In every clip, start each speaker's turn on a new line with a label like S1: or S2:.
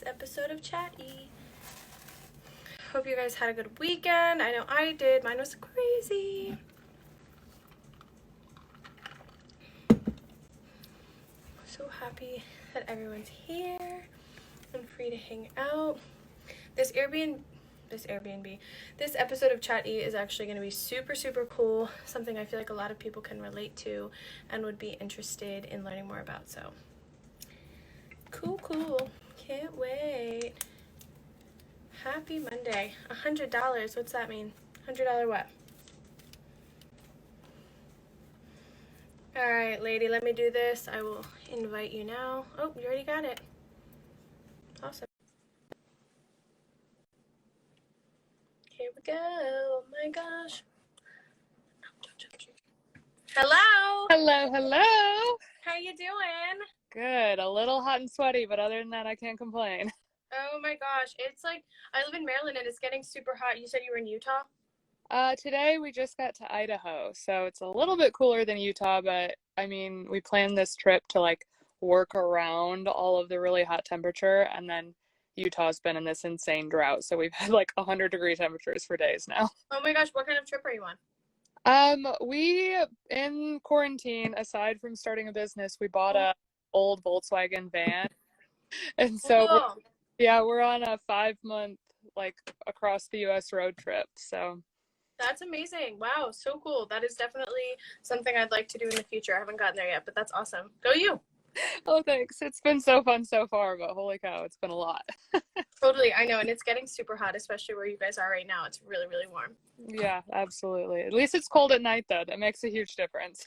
S1: next episode of Chatty. Hope you guys had a good weekend. I know I did. Mine was crazy. So happy that everyone's here and free to hang out. This episode of Chatty is actually going to be super, super cool. Something I feel like a lot of people can relate to and would be interested in learning more about. So, cool. Can't wait. Happy Monday. $100. What's that mean? $100 what? Alright, lady, let me do this. I will invite you now. Oh, you already got it. Awesome. Here we go. Oh my gosh. Hello.
S2: Hello.
S1: How you doing?
S2: Good. A little hot and sweaty, but other than that, I can't complain.
S1: Oh my gosh. It's like, I live in Maryland and it's getting super hot. You said you were in Utah?
S2: Today we just got to Idaho, so it's a little bit cooler than Utah, but I mean, we planned this trip to like work around all of the really hot temperature, and then Utah's been in this insane drought, so we've had like 100-degree temperatures for days now.
S1: Oh my gosh, what kind of trip are you on?
S2: We, in quarantine, aside from starting a business, we bought a old Volkswagen van, and so we're on a 5-month like across the US road trip. So
S1: that's amazing. Wow, so cool. That is definitely something I'd like to do in the future. I haven't gotten there yet, but that's awesome. Go you.
S2: Oh, thanks. It's been so fun so far, but holy cow, it's been a lot.
S1: Totally, I know, and it's getting super hot, especially where you guys are right now. It's really, really warm.
S2: Yeah, absolutely. At least it's cold at night, though. That makes a huge difference.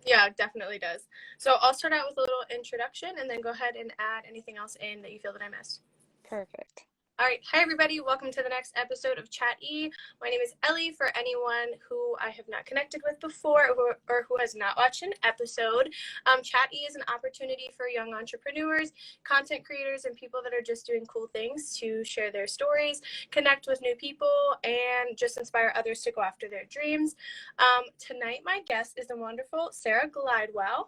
S1: Yeah, it definitely does. So I'll start out with a little introduction and then go ahead and add anything else in that you feel that I missed.
S2: Perfect.
S1: All right. Hi, everybody. Welcome to the next episode of Chat E. My name is Ellie. For anyone who I have not connected with before or who has not watched an episode, Chat E is an opportunity for young entrepreneurs, content creators, and people that are just doing cool things to share their stories, connect with new people, and just inspire others to go after their dreams. Tonight, my guest is the wonderful Sarah Glidewell.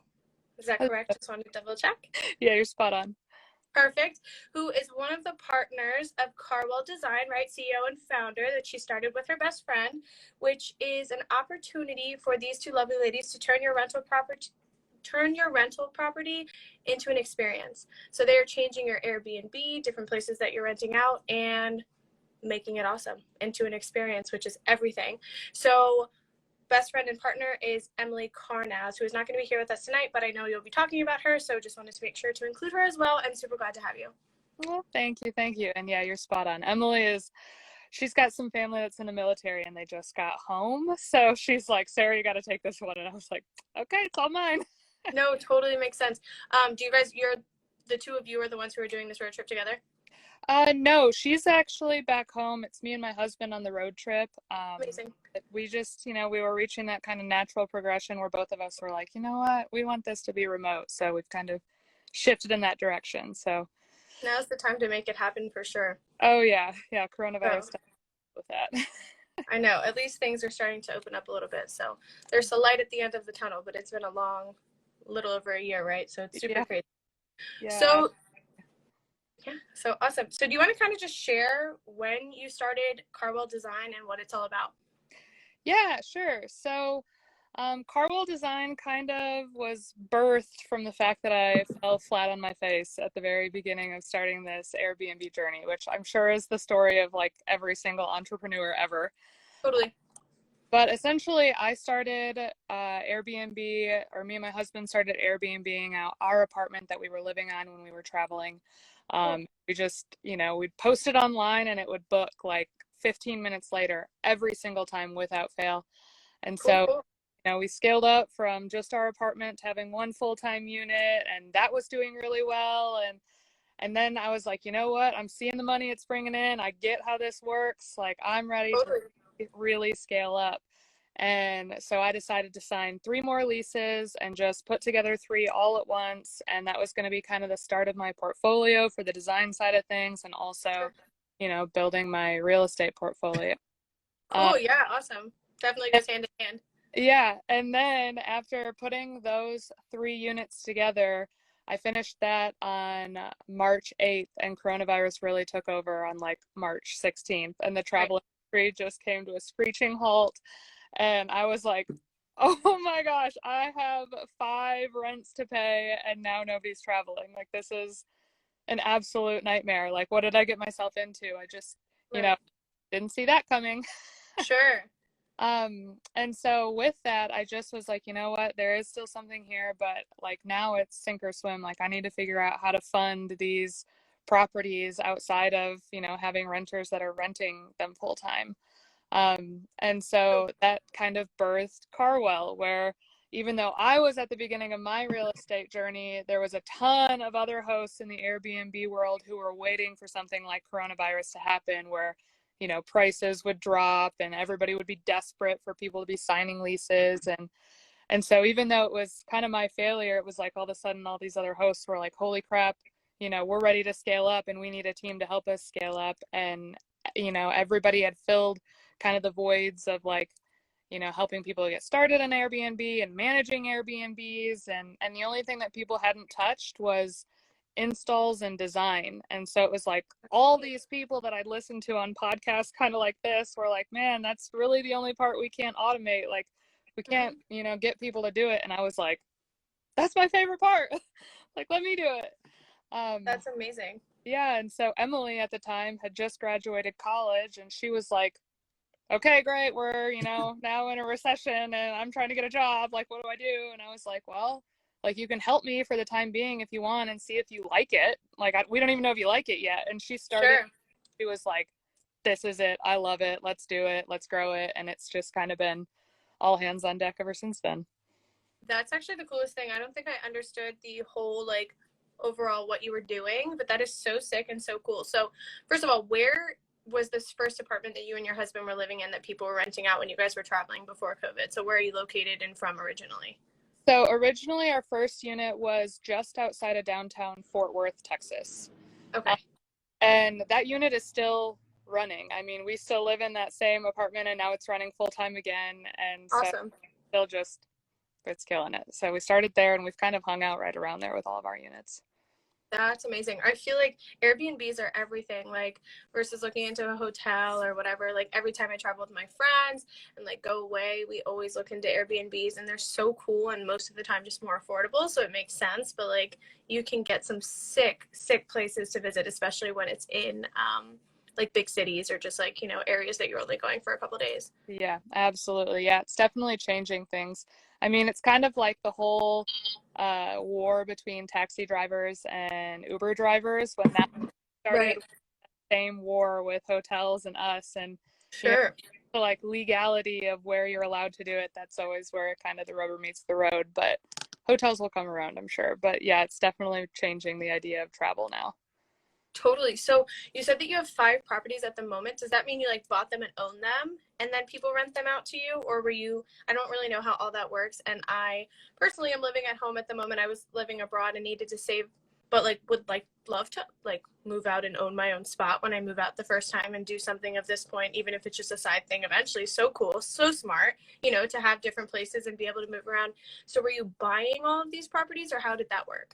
S1: Is that correct? Just wanted to double check.
S2: Yeah, you're spot on.
S1: Perfect. Who is one of the partners of KarWell Design, right? CEO and founder that she started with her best friend, which is an opportunity for these two lovely ladies to turn your rental property into an experience. So they are changing your Airbnb, different places that you're renting out, and making it awesome into an experience, which is everything. So best friend and partner is Emily Karnaz, who is not going to be here with us tonight, but I know you'll be talking about her, so just wanted to make sure to include her as well, and super glad to have you.
S2: Well, thank you. And yeah, you're spot on. She's got some family that's in the military, and they just got home, so she's like, Sarah, you got to take this one, and I was like, okay, it's all mine.
S1: No, totally makes sense. Do you guys, the two of you are the ones who are doing this road trip together?
S2: No, she's actually back home. It's me and my husband on the road trip.
S1: Amazing.
S2: We just, we were reaching that kind of natural progression where both of us were like, you know what, we want this to be remote. So we've kind of shifted in that direction. So
S1: now's the time to make it happen for sure.
S2: Oh yeah. Coronavirus stuff with that.
S1: I know. At least things are starting to open up a little bit. So there's a light at the end of the tunnel, but it's been a little over a year, right? So it's super crazy.
S2: Yeah.
S1: So awesome. So do you want to kind of just share when you started KarWell Design and what it's all about?
S2: Yeah, sure. So KarWell Design kind of was birthed from the fact that I fell flat on my face at the very beginning of starting this Airbnb journey, which I'm sure is the story of like every single entrepreneur ever.
S1: Totally.
S2: But essentially, I started Airbnb, or me and my husband started Airbnb-ing out our apartment that we were living on when we were traveling. We just, we'd post it online and it would book like 15 minutes later every single time without fail. And so, we scaled up from just our apartment to having one full-time unit, and that was doing really well. And then I was like, you know what? I'm seeing the money it's bringing in. I get how this works. Like, I'm ready to really scale up. And so I decided to sign 3 more leases and just put together 3 all at once. And that was going to be kind of the start of my portfolio for the design side of things, and also, building my real estate portfolio.
S1: Cool. Yeah. Awesome. Definitely goes hand in hand.
S2: Yeah. And then after putting those 3 units together, I finished that on March 8th, and coronavirus really took over on like March 16th, and the
S1: Right.
S2: travel industry just came to a screeching halt. And I was like, oh my gosh, I have 5 rents to pay, and now nobody's traveling. Like, this is an absolute nightmare. Like, what did I get myself into? I just,
S1: Right.
S2: didn't see that coming.
S1: Sure.
S2: And so with that, I just was like, you know what, there is still something here, but like now it's sink or swim. Like, I need to figure out how to fund these properties outside of, having renters that are renting them full time. And so that kind of birthed KarWell, where even though I was at the beginning of my real estate journey, there was a ton of other hosts in the Airbnb world who were waiting for something like coronavirus to happen, where prices would drop and everybody would be desperate for people to be signing leases. And so even though it was kind of my failure, it was like all of a sudden all these other hosts were like, holy crap, we're ready to scale up and we need a team to help us scale up. And everybody had filled kind of the voids of like, helping people get started on Airbnb and managing Airbnbs. And the only thing that people hadn't touched was installs and design. And so it was like all these people that I'd listened to on podcasts kind of like this were like, man, that's really the only part we can't automate. Like, we can't, get people to do it. And I was like, that's my favorite part. Like, let me do it.
S1: That's amazing.
S2: Yeah. And so Emily at the time had just graduated college, and she was like, okay, great. We're, now in a recession and I'm trying to get a job. Like, what do I do? And I was like, well, like, you can help me for the time being if you want and see if you like it. Like, we don't even know if you like it yet. And she started,
S1: Sure.
S2: she was like, this is it. I love it. Let's do it. Let's grow it. And it's just kind of been all hands on deck ever since then.
S1: That's actually the coolest thing. I don't think I understood the whole like overall what you were doing, but that is so sick and so cool. So first of all, where was this first apartment that you and your husband were living in that people were renting out when you guys were traveling before COVID? So where are you located and from originally?
S2: So originally our first unit was just outside of downtown Fort Worth, Texas.
S1: Okay.
S2: And that unit is still running. I mean, we still live in that same apartment, and now it's running full time again. And so
S1: Awesome.
S2: still just, it's killing it. So we started there, and we've kind of hung out right around there with all of our units.
S1: That's amazing. I feel like Airbnbs are everything, like versus looking into a hotel or whatever. Like every time I travel with my friends and like go away, we always look into Airbnbs, and they're so cool and most of the time just more affordable. So it makes sense. But like you can get some sick places to visit, especially when it's in like big cities or just like, areas that you're only going for a couple days.
S2: Yeah, absolutely. Yeah, it's definitely changing things. I mean, it's kind of like the whole war between taxi drivers and Uber drivers when that started.
S1: Right.
S2: The same war with hotels and us, and
S1: Sure.
S2: the like legality of where you're allowed to do it. That's always where kind of the rubber meets the road. But hotels will come around, I'm sure. But yeah, it's definitely changing the idea of travel now.
S1: Totally. So you said that you have 5 properties at the moment. Does that mean you like bought them and own them and then people rent them out to you? Or were you, I don't really know how all that works. And I personally am living at home at the moment. I was living abroad and needed to save, but like would like love to like move out and own my own spot when I move out the first time and do something of this point, even if it's just a side thing eventually. So cool, so smart, to have different places and be able to move around. So were you buying all of these properties or how did that work?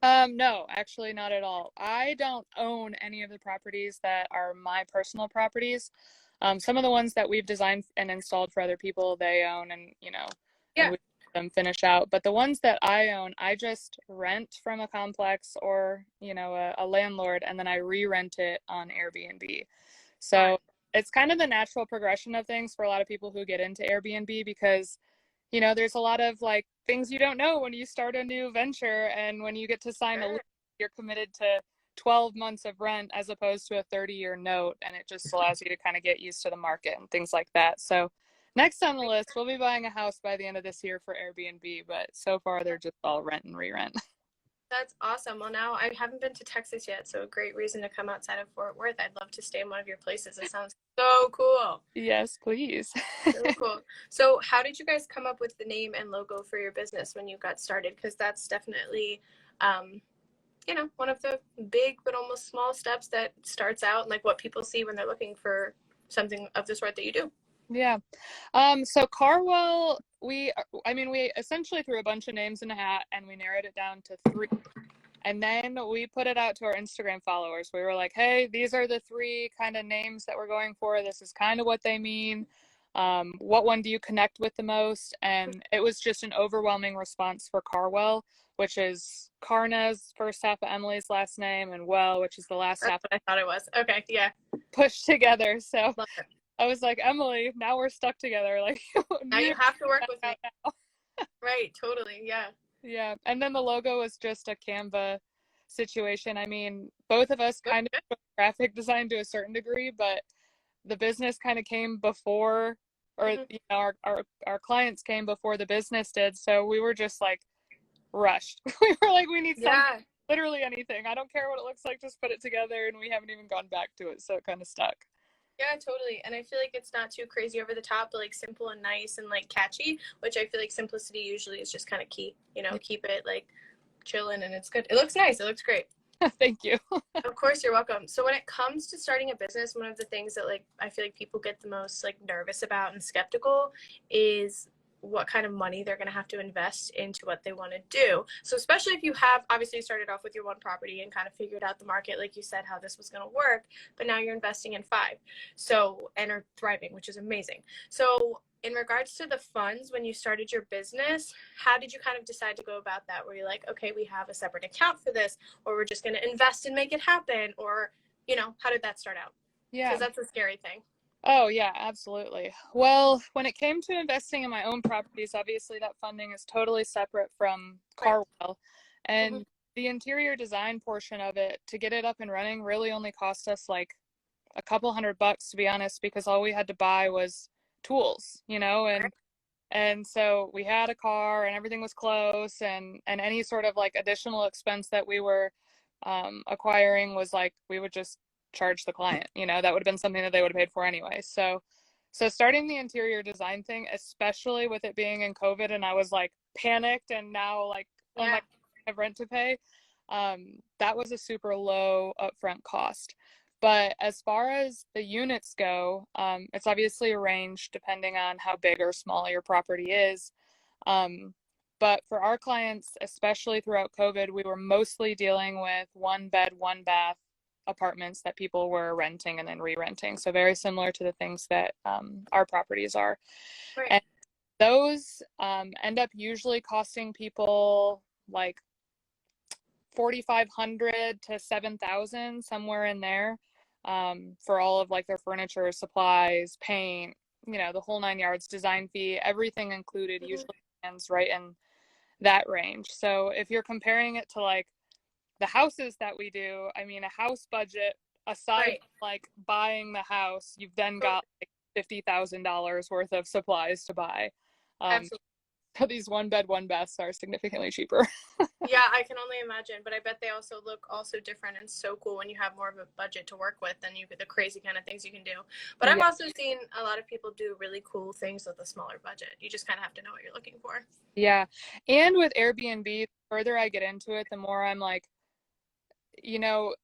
S2: No, actually not at all. I don't own any of the properties that are my personal properties. Some of the ones that we've designed and installed for other people, they own, and
S1: Yeah.
S2: and we let them finish out. But the ones that I own, I just rent from a complex or, a landlord, and then I re-rent it on Airbnb. So it's kind of the natural progression of things for a lot of people who get into Airbnb, because there's a lot of like things you don't know when you start a new venture, and when you get to sign a lease, you're committed to 12 months of rent as opposed to a 30-year note, and it just allows you to kind of get used to the market and things like that. So next on the list, we'll be buying a house by the end of this year for Airbnb, but so far they're just all rent and re-rent.
S1: That's awesome. Well, now I haven't been to Texas yet, so a great reason to come outside of Fort Worth. I'd love to stay in one of your places. It sounds so cool.
S2: Yes, please.
S1: So cool. So how did you guys come up with the name and logo for your business when you got started? Because that's definitely, one of the big but almost small steps that starts out and like what people see when they're looking for something of the sort that you do.
S2: Yeah. So KarWell, we essentially threw a bunch of names in a hat and we narrowed it down to three. And then we put it out to our Instagram followers. We were like, hey, these are the three kind of names that we're going for. This is kind of what they mean. What one do you connect with the most? And it was just an overwhelming response for KarWell, which is Karna's first half of Emily's last name, and Well, which is the last
S1: That's
S2: half
S1: what I thought it was. Okay, yeah.
S2: pushed together. So
S1: Love it.
S2: I was like, Emily, now we're stuck together. Like,
S1: Now you have to work with me.
S2: now.
S1: Right, totally, yeah.
S2: Yeah. And then the logo was just a Canva situation. I mean, both of us kind of do graphic design to a certain degree, but the business kind of came before, or our clients came before the business did. So we were just like rushed. We were like, we need something, literally anything. I don't care what it looks like, just put it together. And we haven't even gone back to it. So it kind of stuck.
S1: Yeah, totally. And I feel like it's not too crazy over the top, but like simple and nice and like catchy, which I feel like simplicity usually is just kind of key, keep it like chilling and it's good. It looks nice. It looks great.
S2: Thank you.
S1: Of course, you're welcome. So when it comes to starting a business, one of the things that like I feel like people get the most like nervous about and skeptical is what kind of money they're going to have to invest into what they want to do. So especially if you have obviously started off with your one property and kind of figured out the market, like you said, how this was going to work, but now you're investing in five. So, and are thriving, which is amazing. So in regards to the funds, when you started your business, how did you kind of decide to go about that? Were you like, okay, we have a separate account for this, or we're just going to invest and make it happen? Or, how did that start out?
S2: Yeah.
S1: Because that's a scary thing.
S2: Oh, yeah, absolutely. Well, when it came to investing in my own properties, obviously that funding is totally separate from KarWell. And the interior design portion of it, to get it up and running, really only cost us like a couple $100, to be honest, because all we had to buy was tools, and so we had a car and everything was close, and any sort of like additional expense that we were acquiring was like we would just charge the client, that would have been something that they would have paid for anyway. So starting the interior design thing, especially with it being in COVID and I was like panicked and now like, oh my, I have rent to pay. That was a super low upfront cost. But as far as the units go, it's obviously a range depending on how big or small your property is. But for our clients, especially throughout COVID, we were mostly dealing with 1 bed, 1 bath apartments that people were renting and then re-renting. So very similar to the things that our properties are.
S1: Right.
S2: And those end up usually costing people like $4,500 to $7,000, somewhere in there, for all of like their furniture, supplies, paint, the whole 9 yards, design fee, everything included, usually lands right in that range. So if you're comparing it to like the houses that we do, I mean, a house budget aside from like buying the house, you've then got like $50,000 worth of supplies to buy.
S1: Absolutely.
S2: So these 1 bed, 1 baths are significantly cheaper.
S1: Yeah, I can only imagine, but I bet they also look also different and so cool when you have more of a budget to work with and you get the crazy kind of things you can do. But I've also seen a lot of people do really cool things with a smaller budget. You just kind of have to know what you're looking for.
S2: Yeah. And with Airbnb, the further I get into it, the more I'm like,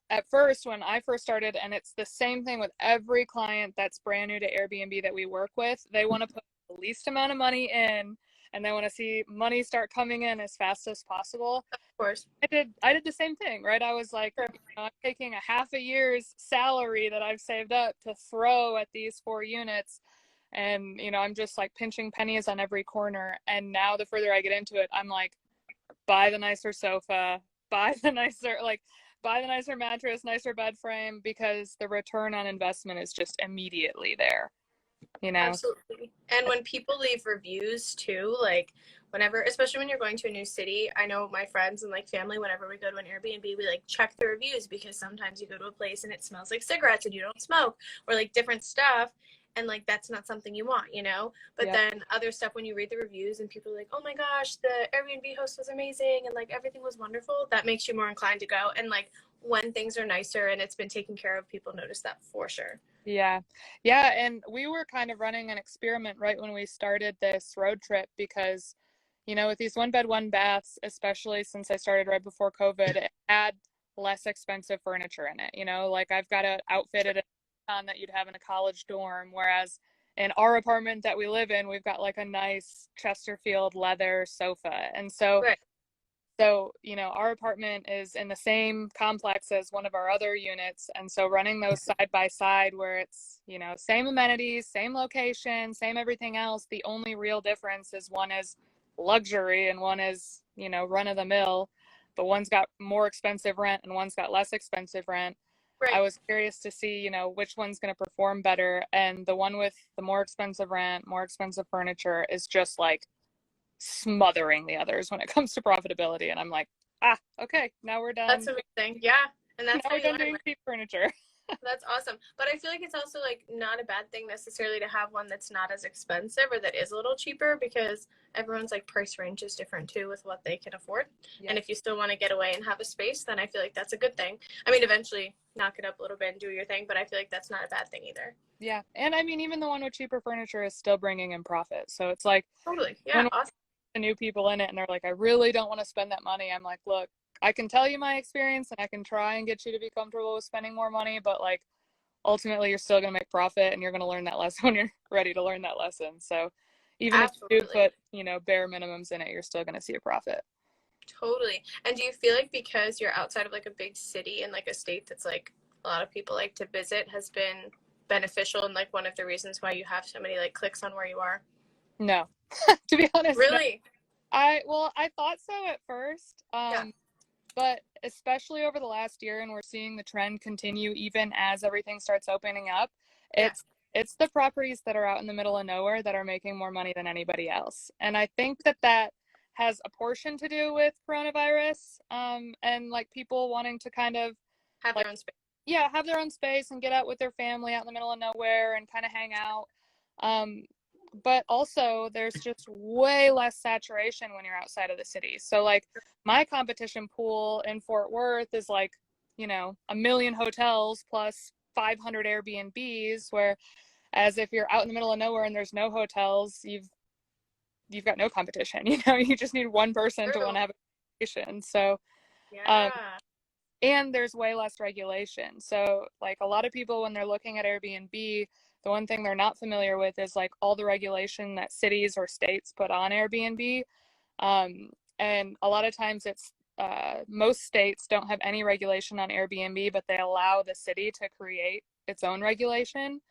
S2: at first, when I first started, and it's the same thing with every client that's brand new to Airbnb that we work with, they want to put the least amount of money in and they want to see money start coming in as fast as possible.
S1: Of course.
S2: I did the same thing, right? I was like, I'm taking a half a year's salary that I've saved up to throw at these 4 units. And, I'm just like pinching pennies on every corner. And now the further I get into it, I'm like, buy the nicer sofa, buy the nicer mattress, nicer bed frame, because the return on investment is just immediately there.
S1: Absolutely. And when people leave reviews too, like whenever, especially when you're going to a new city, I know my friends and like family, whenever we go to an Airbnb, we like check the reviews, because sometimes you go to a place and it smells like cigarettes and you don't smoke, or like different stuff. And like, that's not something you want, but then other stuff, when you read the reviews and people are like, oh my gosh, the Airbnb host was amazing. And like, everything was wonderful. That makes you more inclined to go. And like, when things are nicer and it's been taken care of, people notice that for sure.
S2: Yeah. And we were kind of running an experiment right when we started this road trip, because, with these 1 bed, 1 baths, especially since I started right before COVID, it had less expensive furniture in it. Like I've got to outfit it that you'd have in a college dorm, whereas in our apartment that we live in, we've got like a nice Chesterfield leather sofa. And so
S1: Right.
S2: our apartment is in the same complex as one of our other units. And so running those side by side where it's, same amenities, same location, same everything else. The only real difference is one is luxury and one is, run of the mill, but one's got more expensive rent and one's got less expensive rent.
S1: Right.
S2: I was curious to see, which one's going to perform better. And the one with the more expensive rent, more expensive furniture is just like smothering the others when it comes to profitability. And I'm like, okay, now we're done.
S1: That's amazing. Yeah. And that's
S2: now
S1: how
S2: we're
S1: you
S2: done
S1: learn,
S2: doing
S1: right?
S2: cheap furniture.
S1: That's awesome. But I feel like it's also like not a bad thing necessarily to have one that's not as expensive or that is a little cheaper, because everyone's like price range is different too with what they can afford.
S2: Yeah.
S1: And if you still want to get away and have a space, then I feel like that's a good thing. I mean, eventually knock it up a little bit and do your thing, but I feel like that's not a bad thing either.
S2: Yeah. And I mean, even the one with cheaper furniture is still bringing in profit. So it's like,
S1: Totally. Yeah.
S2: when
S1: Awesome.
S2: the new people in it and they're like, I really don't want to spend that money. I'm like, look, I can tell you my experience and I can try and get you to be comfortable with spending more money, but like ultimately you're still going to make profit and you're going to learn that lesson when you're ready to learn that lesson. So even
S1: Absolutely.
S2: if you do put, bare minimums in it, you're still going to see a profit.
S1: Totally. And do you feel like because you're outside of like a big city and like a state that's like a lot of people like to visit has been beneficial and like one of the reasons why you have so many like clicks on where you are?
S2: No, to be honest.
S1: Really?
S2: No. I thought so at first.
S1: Yeah.
S2: But especially over the last year, and we're seeing the trend continue even as everything starts opening up, it's the properties that are out in the middle of nowhere that are making more money than anybody else. And I think that has a portion to do with coronavirus, and like people wanting to kind of
S1: Have
S2: like,
S1: their own space.
S2: yeah, have their own space and get out with their family out in the middle of nowhere and kind of hang out. But also there's just way less saturation when you're outside of the city. So like my competition pool in Fort Worth is like, 1,000,000 hotels plus 500 Airbnbs, where as if you're out in the middle of nowhere and there's no hotels, you've got no competition. You just need one person to want to have a vacation. So
S1: Yeah.
S2: and there's way less regulation. So like a lot of people, when they're looking at Airbnb, the one thing they're not familiar with is like all the regulation that cities or states put on Airbnb. And a lot of times it's most states don't have any regulation on Airbnb, but they allow the city to create its own regulation.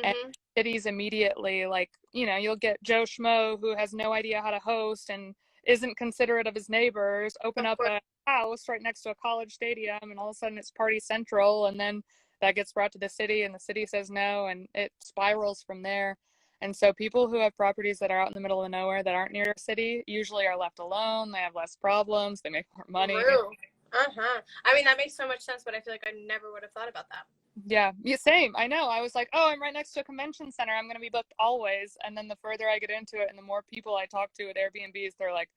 S2: And cities immediately, like, you'll get Joe Schmo who has no idea how to host and isn't considerate of his neighbors, open up a house right next to a college stadium, and all of a sudden it's party central, and then that gets brought to the city and the city says no, and it spirals from there. And so people who have properties that are out in the middle of nowhere that aren't near a city usually are left alone. They have less problems, they make more money.
S1: True. I mean, that makes so much sense, but I feel like I never would have thought about that.
S2: Yeah, same. I know. I was like, oh, I'm right next to a convention center, I'm going to be booked always. And then the further I get into it and the more people I talk to at Airbnbs, they're like,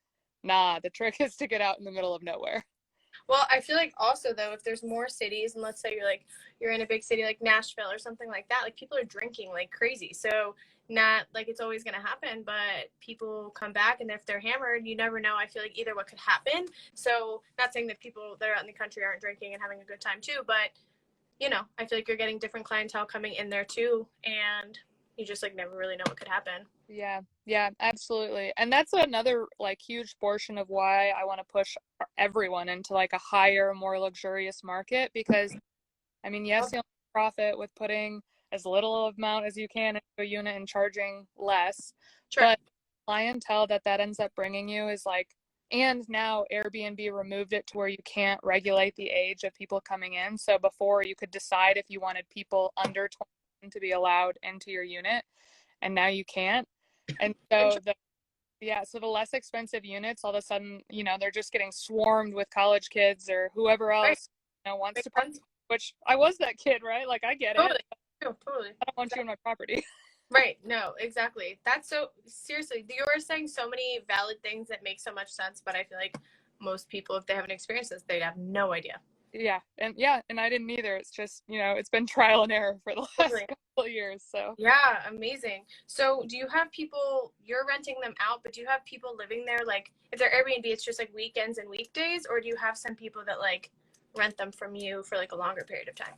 S2: nah, the trick is to get out in the middle of nowhere.
S1: Well, I feel like also though, if there's more cities, and let's say you're in a big city like Nashville or something like that, like people are drinking like crazy. So not like it's always going to happen, but people come back, and if they're hammered, you never know. I feel like either what could happen. So not saying that people that are out in the country aren't drinking and having a good time too, but I feel like you're getting different clientele coming in there too, and you just like never really know what could happen.
S2: Yeah, absolutely. And that's another like huge portion of why I want to push everyone into like a higher, more luxurious market, because I mean, yes, you'll profit with putting as little amount as you can into a unit and charging less.
S1: Sure.
S2: But clientele that ends up bringing you is like, and now Airbnb removed it to where you can't regulate the age of people coming in. So before you could decide if you wanted people under 21 to be allowed into your unit, and now you can't. And so the less expensive units, all of a sudden, they're just getting swarmed with college kids or whoever else wants to party. Which I was that kid, right? Like, I get it.
S1: Totally.
S2: I don't want you on my property.
S1: Right. No, exactly. That's so seriously, you were saying so many valid things that make so much sense, but I feel like most people, if they haven't experienced this, they have no idea.
S2: Yeah. And I didn't either. It's just, it's been trial and error for the last couple of years. So
S1: yeah, amazing. So do you have people, you're renting them out, but do you have people living there? Like if they're Airbnb, it's just like weekends and weekdays, or do you have some people that like rent them from you for like a longer period of time?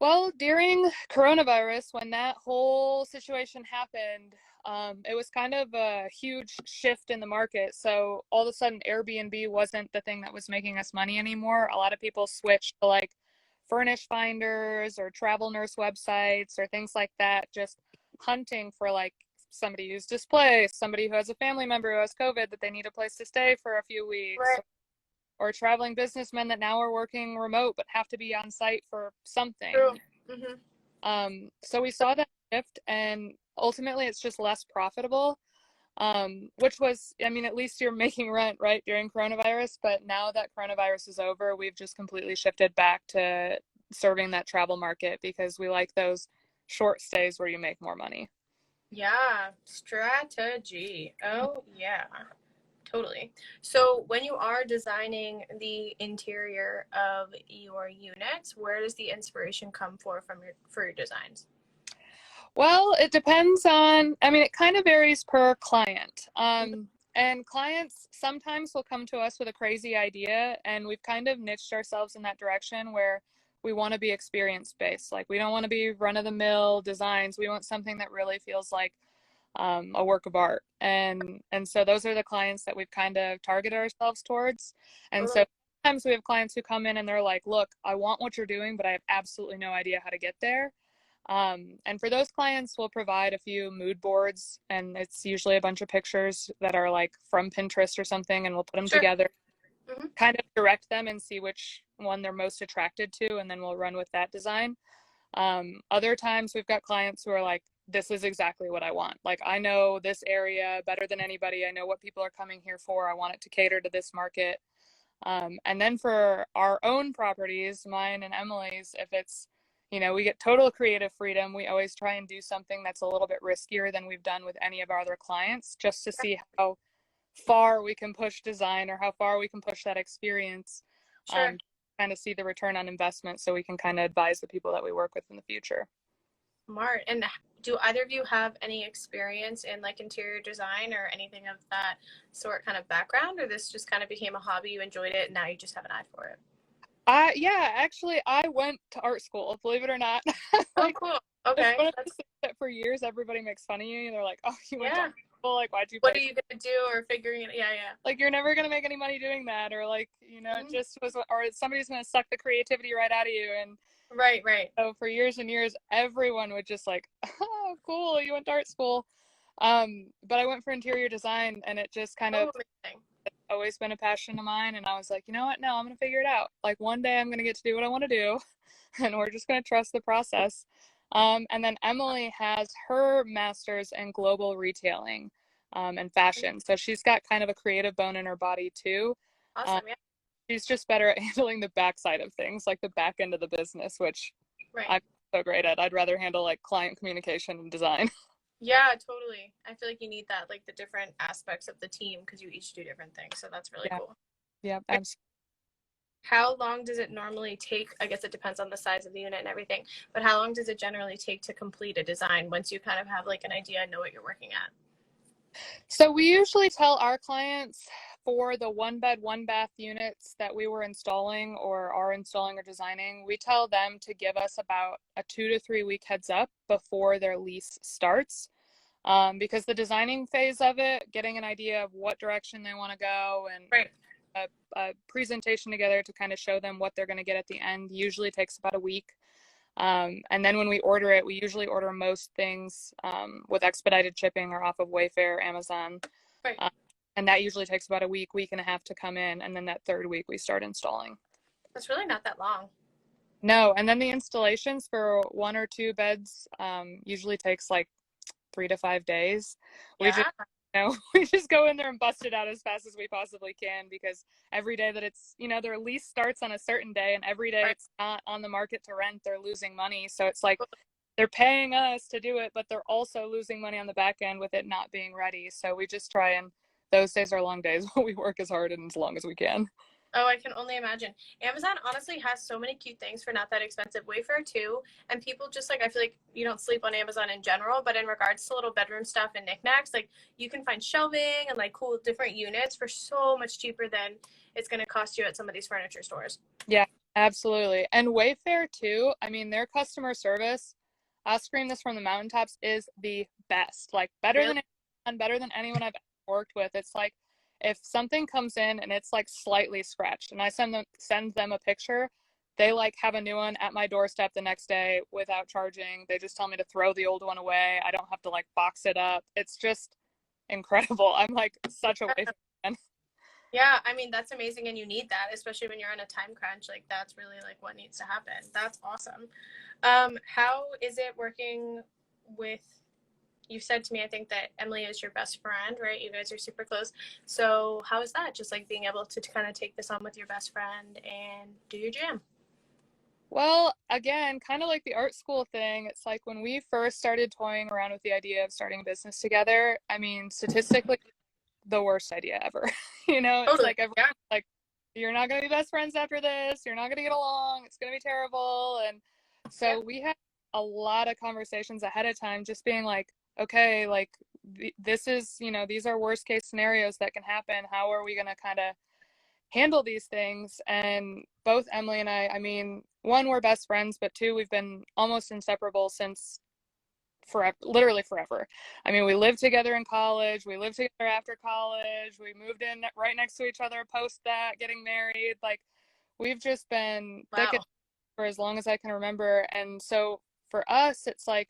S2: Well, during coronavirus, when that whole situation happened, it was kind of a huge shift in the market. So all of a sudden, Airbnb wasn't the thing that was making us money anymore. A lot of people switched to like furnish finders or travel nurse websites or things like that, just hunting for like somebody who's displaced, somebody who has a family member who has COVID that they need a place to stay for a few weeks,
S1: Right.
S2: or traveling businessmen that now are working remote but have to be on site for
S1: True.
S2: something.
S1: Mm-hmm.
S2: So we saw that shift, and ultimately it's just less profitable, which was, I mean, at least you're making rent, right, during coronavirus. But now that coronavirus is over, we've just completely shifted back to serving that travel market because we like those short stays where you make more money.
S1: Yeah, strategy. Oh, yeah, totally. So when you are designing the interior of your units, where does the inspiration come for your designs?
S2: Well, it depends on, I mean, it kind of varies per client. And clients sometimes will come to us with a crazy idea, and we've kind of niched ourselves in that direction where we want to be experience based. Like, we don't want to be run of the mill designs. We want something that really feels like a work of art. And so those are the clients that we've kind of targeted ourselves towards. And so sometimes we have clients who come in and they're like, look, I want what you're doing, but I have absolutely no idea how to get there. And for those clients, we'll provide a few mood boards, and it's usually a bunch of pictures that are like from Pinterest or something, and we'll put them
S1: Sure.
S2: together,
S1: Mm-hmm.
S2: kind of direct them and see which one they're most attracted to, and then we'll run with that design. Other times we've got clients who are like, this is exactly what I want. Like, I know this area better than anybody. I know what people are coming here for. I want it to cater to this market. And then for our own properties, mine and Emily's, if it's, we get total creative freedom. We always try and do something that's a little bit riskier than we've done with any of our other clients, just to see how far we can push design or how far we can push that experience.
S1: Sure.
S2: Kind of see the return on investment so we can kind of advise the people that we work with in the future.
S1: Smart. And do either of you have any experience in like interior design or anything of that sort kind of background, or this just kind of became a hobby, you enjoyed it, and now you just have an eye for it?
S2: Yeah, actually, I went to art school, believe it or not.
S1: Oh,
S2: Like,
S1: cool.
S2: it's
S1: Okay.
S2: one of those things that for years everybody makes fun of you. They're like, "Oh, you went to
S1: Yeah.
S2: art school? Like, why'd you
S1: What
S2: pay
S1: are you gonna do, or figuring it? Yeah, yeah.
S2: like you're never gonna make any money doing that," or like, it
S1: Mm-hmm.
S2: just was, or somebody's gonna suck the creativity right out of you. And
S1: Right, right.
S2: so for years and years, everyone would just like, "Oh, cool, you went to art school." But I went for interior design, and it just kind of
S1: Oh, amazing.
S2: always been a passion of mine. And I was like, you know what? No, I'm gonna figure it out. Like, one day I'm gonna get to do what I want to do, and we're just gonna trust the process. And then Emily has her master's in global retailing, and fashion. So she's got kind of a creative bone in her body too. Um,
S1: Awesome. Yeah.
S2: she's just better at handling the backside of things, like the back end of the business, which
S1: Right.
S2: I'm so great at. I'd rather handle like client communication and design.
S1: Yeah, totally. I feel like you need that, like the different aspects of the team, because you each do different things. So that's really
S2: Yeah,
S1: cool.
S2: yeah, absolutely.
S1: How long does it normally take? I guess it depends on the size of the unit and everything, but how long does it generally take to complete a design once you kind of have like an idea and know what you're working at?
S2: So we usually tell our clients, for the one bed, one bath units that we were installing or are installing or designing, we tell them to give us about a 2 to 3 week heads up before their lease starts. Because the designing phase of it, getting an idea of what direction they want to go, and
S1: Right.
S2: a presentation together to kind of show them what they're going to get at the end, usually takes about a week. And then when we order it, we usually order most things with expedited shipping or off of Wayfair, Amazon.
S1: Right.
S2: And that usually takes about a week, week and a half to come in. And then that third week, we start installing.
S1: That's really not that long.
S2: No, and then the installations for one or two beds usually takes like 3 to 5 days. We
S1: Yeah.
S2: just, we just go in there and bust it out as fast as we possibly can, because every day that it's, their lease starts on a certain day, and every day
S1: Right.
S2: it's not on the market to rent, they're losing money. So it's like they're paying us to do it, but they're also losing money on the back end with it not being ready. So we just try, and those days are long days, but we work as hard and as long as we can.
S1: Oh, I can only imagine. Amazon honestly has so many cute things for not that expensive. Wayfair too. And people just like, I feel like you don't sleep on Amazon in general, but in regards to little bedroom stuff and knickknacks, like you can find shelving and like cool different units for so much cheaper than it's going to cost you at some of these furniture stores.
S2: Yeah, Absolutely. And Wayfair too. I mean, their customer service, I'll scream this from the mountaintops, is the best. Like
S1: Really?
S2: better than anyone I've ever worked with. It's like if something comes in and it's like slightly scratched and I send them a picture, they like have a new one at my doorstep the next day without charging. They just tell me to throw the old one away. I don't have to like box it up. It's just incredible. I'm like such a Wayfair fan.
S1: Yeah, I mean, that's amazing, and you need that, especially when you're on a time crunch. Like, that's really like what needs to happen. That's awesome. How is it working with, you said to me, I think that Emily is your best friend, right? You guys are super close. So how is that? Just like being able to kind of take this on with your best friend and do your jam?
S2: Well, again, kind of like the art school thing, it's like when we first started toying around with the idea of starting a business together, I mean, statistically, the worst idea ever. It's
S1: Totally.
S2: like everyone's
S1: Yeah.
S2: like, you're not going to be best friends after this. You're not going to get along. It's going to be terrible. And
S1: Yeah.
S2: so we had a lot of conversations ahead of time, just being like, okay, like this is, these are worst case scenarios that can happen. How are we going to kind of handle these things? And both Emily and I mean, one, we're best friends, but two, we've been almost inseparable since forever, literally forever. I mean, we lived together in college, we lived together after college, we moved in right next to each other post that, getting married. Like, we've just been thick
S1: Wow.
S2: for as long as I can remember. And so for us, it's like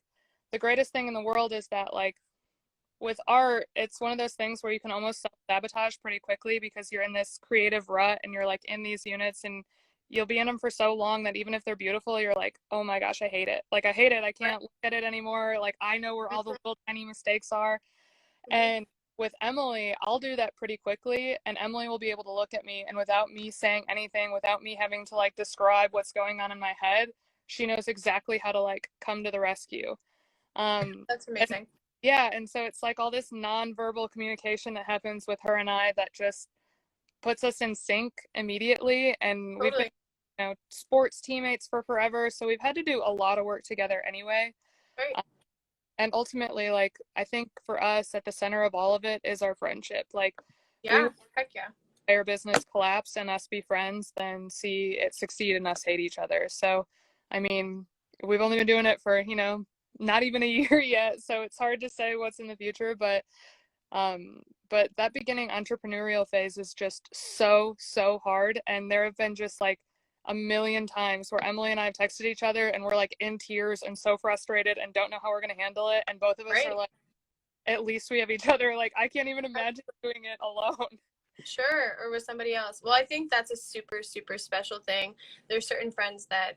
S2: the greatest thing in the world is that, like, with art, it's one of those things where you can almost self-sabotage pretty quickly because you're in this creative rut and you're like in these units and you'll be in them for so long that even if they're beautiful, you're like, oh my gosh, I hate it. Like, I hate it. I
S1: Right.
S2: can't look at it anymore. Like, I know where all the
S1: Mhm.
S2: little tiny mistakes are.
S1: Mhm.
S2: And with Emily, I'll do that pretty quickly. And Emily will be able to look at me, and without me saying anything, without me having to like describe what's going on in my head, she knows exactly how to like come to the rescue.
S1: That's
S2: And
S1: amazing.
S2: yeah, and so it's like all this nonverbal communication that happens with her and I that just puts us in sync immediately. And we've been,
S1: Totally.
S2: sports teammates for forever, so we've had to do a lot of work together anyway.
S1: Right.
S2: Um, and ultimately, like, I think for us, at the center of all of it is our friendship. Like, we
S1: Yeah.
S2: would
S1: Heck yeah.
S2: our business collapse and us be friends than see it succeed and us hate each other. So, I mean, we've only been doing it for, not even a year yet, so it's hard to say what's in the future, um, but that beginning entrepreneurial phase is just so hard. And there have been just like a million times where Emily and I have texted each other and we're like in tears and so frustrated and don't know how we're going to handle it. And both of us are
S1: Right.
S2: like, at least we have each other. Like, I can't even imagine doing it alone.
S1: Sure, or with somebody else. Well, I think that's a super, super special thing. There's certain friends that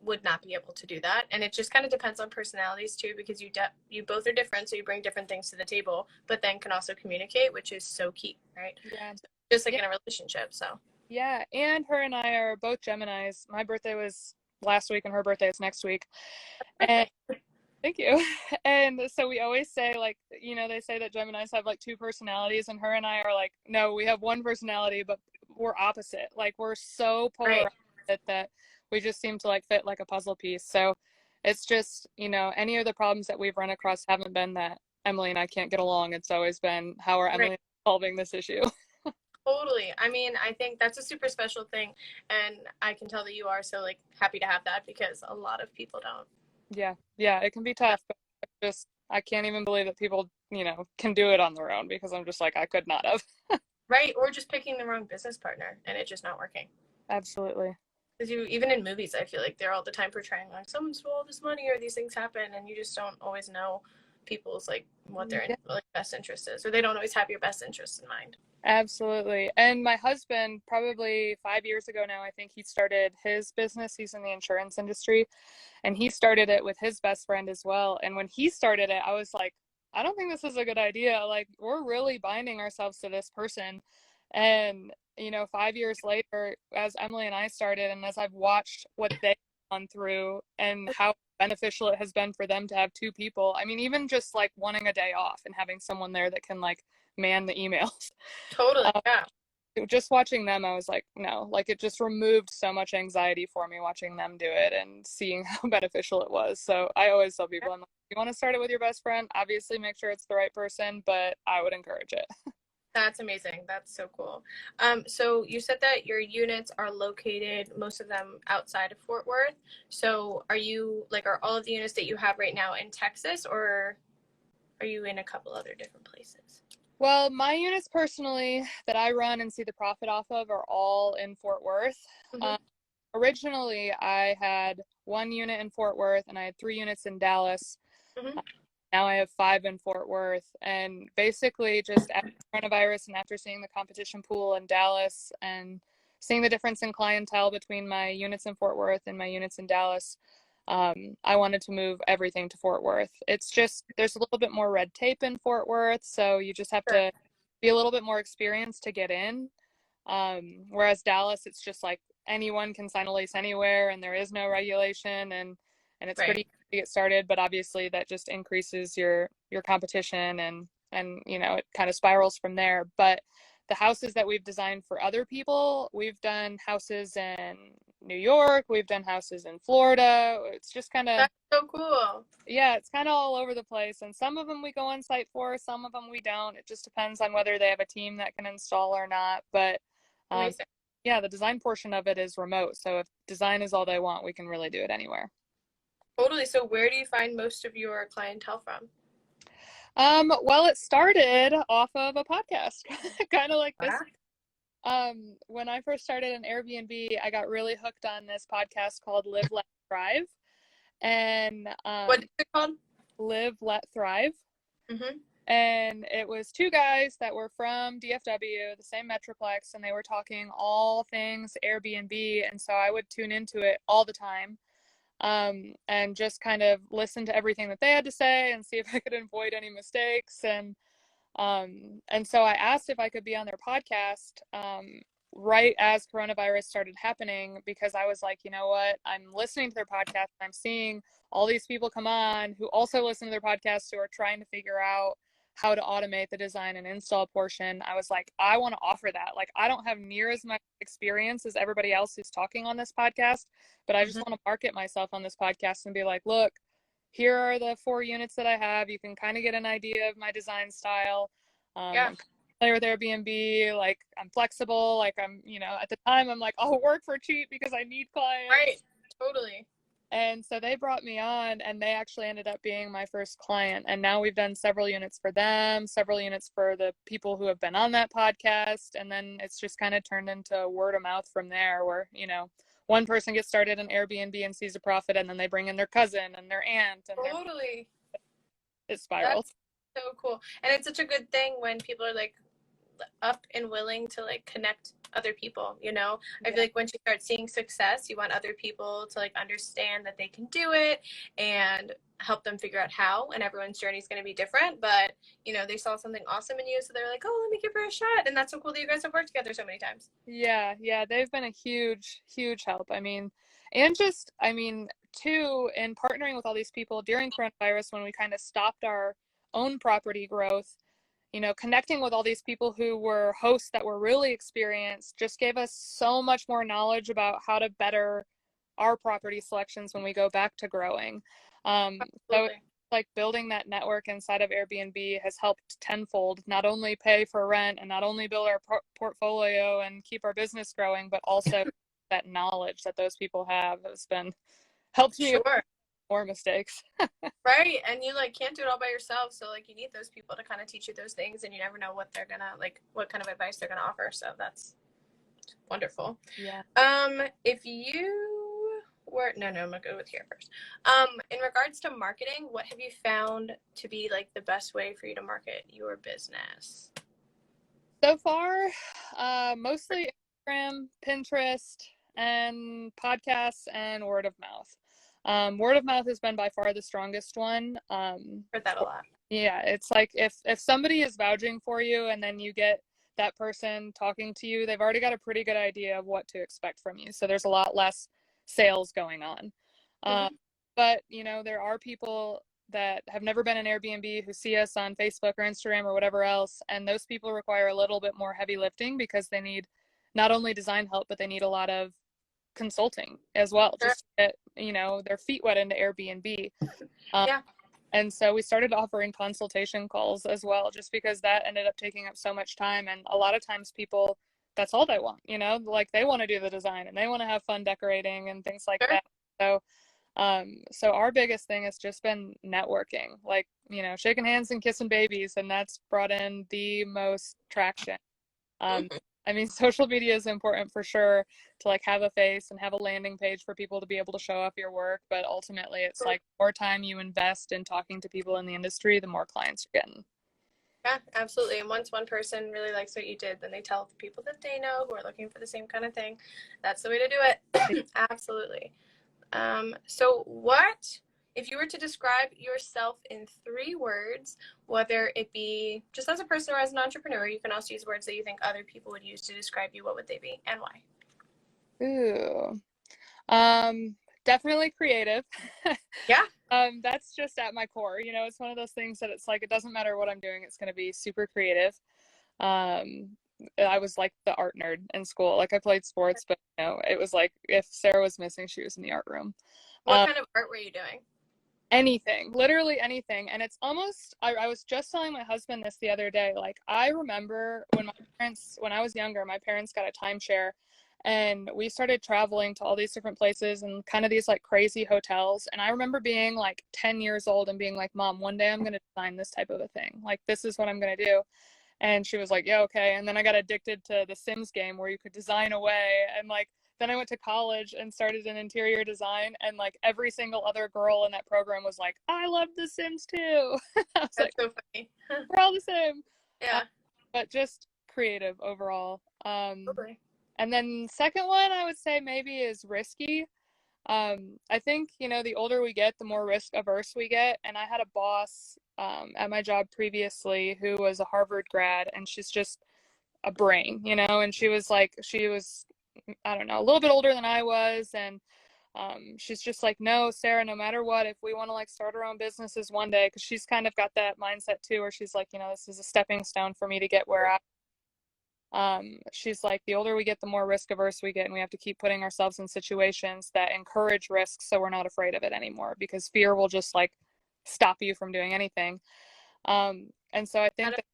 S1: would not be able to do that, and it just kind of depends on personalities too, because you both are different, so you bring different things to the table, but then can also communicate, which is so key, right?
S2: Yeah.
S1: So, just like
S2: Yeah.
S1: in a relationship. So
S2: Yeah. And her and I are both Geminis. My birthday was last week and her birthday is next week. And
S1: birthday.
S2: thank you. And so we always say, like, they say that Geminis have like two personalities, and her and I are like, no, we have one personality, but we're opposite. Like, we're so polar
S1: Right.
S2: opposite that we just seem to like fit like a puzzle piece. So it's just, any of the problems that we've run across haven't been that Emily and I can't get along. It's always been, how are
S1: Right.
S2: Emily solving this issue?
S1: Totally. I mean, I think that's a super special thing, and I can tell that you are so like happy to have that because a lot of people don't.
S2: Yeah. Yeah. It can be tough, but I can't even believe that people, can do it on their own, because I'm just like, I could not have.
S1: Right, or just picking the wrong business partner and it just not working.
S2: Absolutely.
S1: Because you, even in movies, I feel like they're all the time portraying like someone stole all this money or these things happen, and you just don't always know people's like what their
S2: Yeah.
S1: like best interest is, or they don't always have your best interests in mind.
S2: Absolutely. And my husband, probably 5 years ago now, I think he started his business. He's in the insurance industry, and he started it with his best friend as well. And when he started it, I was like, I don't think this is a good idea. Like, we're really binding ourselves to this person. And, 5 years later, as Emily and I started, and as I've watched what they've gone through and how beneficial it has been for them to have two people, I mean, even just like wanting a day off and having someone there that can like man the emails.
S1: Totally, yeah.
S2: Just watching them, I was like, no, like, it just removed so much anxiety for me watching them do it and seeing how beneficial it was. So I always tell people, I'm like, you want to start it with your best friend, obviously make sure it's the right person, but I would encourage it.
S1: That's amazing. That's so cool. So you said that your units are located, most of them outside of Fort Worth. So are all of the units that you have right now in Texas, or are you in a couple other different places?
S2: Well, my units personally that I run and see the profit off of are all in Fort Worth.
S1: Mm-hmm.
S2: Originally, I had one unit in Fort Worth and I had 3 units in Dallas.
S1: Mm-hmm.
S2: Now I have 5 in Fort Worth. And basically, just after coronavirus and after seeing the competition pool in Dallas and seeing the difference in clientele between my units in Fort Worth and my units in Dallas, I wanted to move everything to Fort Worth. It's just, there's a little bit more red tape in Fort Worth, so you just have
S1: Sure.
S2: to be a little bit more experienced to get in. Whereas Dallas, it's just like anyone can sign a lease anywhere and there is no regulation, and it's pretty
S1: Right.
S2: easy to get started, but obviously that just increases your competition, and it kind of spirals from there. But the houses that we've designed for other people, we've done houses in New York, we've done houses in Florida. It's just kind of,
S1: That's so cool.
S2: yeah, it's kind of all over the place. And some of them we go on site for, some of them we don't. It just depends on whether they have a team that can install or not. But
S1: Amazing.
S2: yeah, the design portion of it is remote. So if design is all they want, we can really do it anywhere.
S1: Totally. So where do you find most of your clientele from?
S2: Well, it started off of a podcast, kind of like this.
S1: Wow.
S2: When I first started an Airbnb, I got really hooked on this podcast called Live, Let, Thrive. And
S1: What is it called?
S2: Live, Let, Thrive.
S1: Mm-hmm.
S2: And it was 2 guys that were from DFW, the same Metroplex, and they were talking all things Airbnb. And so I would tune into it all the time, and just kind of listen to everything that they had to say and see if I could avoid any mistakes. And so I asked if I could be on their podcast, right as coronavirus started happening, because I was like, you know what? I'm listening to their podcast. I'm seeing all these people come on who also listen to their podcast, who are trying to figure out how to automate the design and install portion. I was like, I want to offer that. Like, I don't have near as much experience as everybody else who's talking on this podcast, but I just
S1: Mm-hmm.
S2: want to market myself on this podcast and be like, look, here are the 4 units that I have. You can kind of get an idea of my design style.
S1: Yeah.
S2: I'm familiar with Airbnb. Like, I'm flexible. Like, at the time, I'm like, I'll work for cheap because I need clients.
S1: Right. Totally.
S2: And so they brought me on, and they actually ended up being my first client. And now we've done several units for them, several units for the people who have been on that podcast. And then it's just kind of turned into word of mouth from there, where, one person gets started in Airbnb and sees a profit, and then they bring in their cousin and their aunt, and
S1: Totally.
S2: it spirals.
S1: That's so cool. And it's such a good thing when people are like up and willing to like connect other people, I feel like once you start seeing success, you want other people to like understand that they can do it and help them figure out how. And everyone's journey is going to be different, but they saw something awesome in you, so they're like, oh, let me give her a shot. And that's so cool that you guys have worked together so many times.
S2: Yeah, they've been a huge help. And just, too, in partnering with all these people during coronavirus, when we kind of stopped our own property growth, connecting with all these people who were hosts that were really experienced just gave us so much more knowledge about how to better our property selections when we go back to growing. So like building that network inside of Airbnb has helped tenfold, not only pay for rent and not only build our portfolio and keep our business growing, but also that knowledge that those people have has been helped me with more mistakes.
S1: Right. And you like can't do it all by yourself, so like you need those people to kind of teach you those things, and you never know what they're gonna like, what kind of advice they're gonna offer. So that's wonderful.
S2: Yeah.
S1: If you were no, I'm gonna go with here first. In regards to marketing, what have you found to be like the best way for you to market your business?
S2: So far, mostly Instagram, Pinterest, and podcasts and word of mouth. Word of mouth has been by far the strongest one.
S1: Heard that a lot.
S2: Yeah, it's like if somebody is vouching for you and then you get that person talking to you, they've already got a pretty good idea of what to expect from you. So there's a lot less sales going on.
S1: Mm-hmm.
S2: But, there are people that have never been in Airbnb who see us on Facebook or Instagram or whatever else, and those people require a little bit more heavy lifting because they need not only design help, but they need a lot of consulting as well, just to get, their feet wet into Airbnb.
S1: Yeah.
S2: And so we started offering consultation calls as well, just because that ended up taking up so much time. And a lot of times people, that's all they want, you know, like they want to do the design and they want to have fun decorating and things like
S1: Sure.
S2: that. So our biggest thing has just been networking, like, you know, shaking hands and kissing babies, and that's brought in the most traction. I mean, social media is important for sure to like have a face and have a landing page for people to be able to show off your work, but ultimately it's like more time you invest in talking to people in the industry, the more clients you're getting.
S1: Yeah, absolutely. And once one person really likes what you did, then they tell the people that they know who are looking for the same kind of thing. That's the way to do it. Absolutely. So what, if you were to describe yourself in 3 words, whether it be just as a person or as an entrepreneur, you can also use words that you think other people would use to describe you, what would they be and why?
S2: Ooh. Definitely creative.
S1: Yeah.
S2: That's just at my core. You know, it's one of those things that it's like, it doesn't matter what I'm doing, it's going to be super creative. I was like the art nerd in school. Like I played sports, but you know, it was like if Sarah was missing, she was in the art room.
S1: What kind of art were you doing?
S2: Anything, literally anything. And it's almost, I was just telling my husband this the other day. Like I remember when when I was younger, my parents got a timeshare and we started traveling to all these different places and kind of these like crazy hotels. And I remember being like 10 years old and being like, Mom, one day I'm going to design this type of a thing. Like this is what I'm going to do. And she was like, yeah, okay. And then I got addicted to the Sims game where you could design away. And like, then I went to college and started in interior design. And like every single other girl in that program was like, I love the Sims too. I was
S1: That's
S2: like,
S1: so funny.
S2: we're all the same.
S1: Yeah.
S2: But just creative overall.
S1: Totally.
S2: And then second one I would say maybe is risky. I think, you know, the older we get, the more risk averse we get. And I had a boss at my job previously who was a Harvard grad, and she's just a brain, you know, and she was, I don't know, a little bit older than I was. And she's just like, no, Sarah, no matter what, if we want to like start our own businesses one day, because she's kind of got that mindset too, where she's like, you know, this is a stepping stone for me to get where she's like, the older we get, the more risk averse we get, and we have to keep putting ourselves in situations that encourage risk so we're not afraid of it anymore, because fear will just like stop you from doing anything. And so I think that,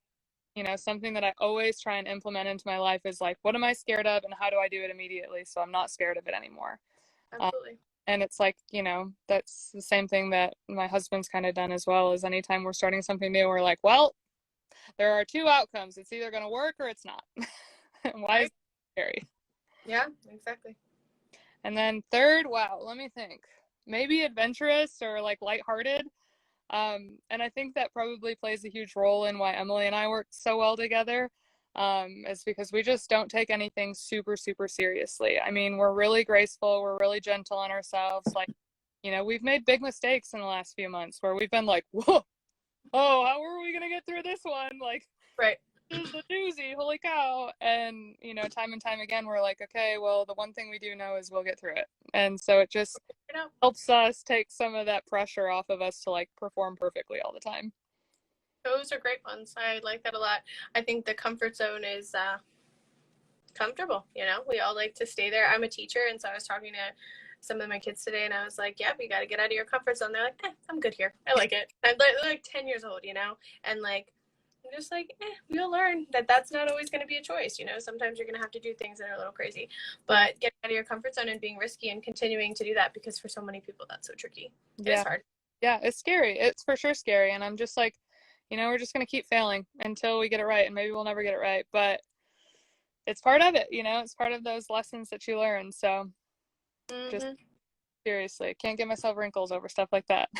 S2: you know, something that I always try and implement into my life is like, what am I scared of and how do I do it immediately so I'm not scared of it anymore?
S1: Absolutely.
S2: And it's like, you know, that's the same thing that my husband's kind of done as well. Is anytime we're starting something new, we're like, well, there are 2 outcomes. It's either going to work or it's not. Why is it scary?
S1: Yeah, exactly.
S2: And then third, wow, let me think. Maybe adventurous or like lighthearted. And I think that probably plays a huge role in why Emily and I work so well together. Is because we just don't take anything super, super seriously. I mean, we're really graceful. We're really gentle on ourselves. Like, you know, we've made big mistakes in the last few months where we've been like, whoa, oh, how are we gonna get through this one? Like,
S1: right.
S2: This is a doozy, holy cow. And, you know, time and time again, we're like, okay, well, the one thing we do know is we'll get through it. And so it just helps us take some of that pressure off of us to like perform perfectly all the time.
S1: Those are great ones. I like that a lot. I think the comfort zone is comfortable. You know, we all like to stay there. I'm a teacher, and so I was talking to some of my kids today, and I was like, yeah, you got to get out of your comfort zone. They're like, I'm good here. I like it. I'm like 10 years old, you know, and like, I'm just like, you'll learn that that's not always going to be a choice. You know, sometimes you're going to have to do things that are a little crazy, but get out of your comfort zone and being risky and continuing to do that, because for so many people, that's so tricky.
S2: Yeah.
S1: It's hard.
S2: Yeah, it's scary. It's for sure scary. And I'm just like, you know, we're just going to keep failing until we get it right. And maybe we'll never get it right, but it's part of it, you know, it's part of those lessons that you learn. So just seriously, can't get myself wrinkles over stuff like that.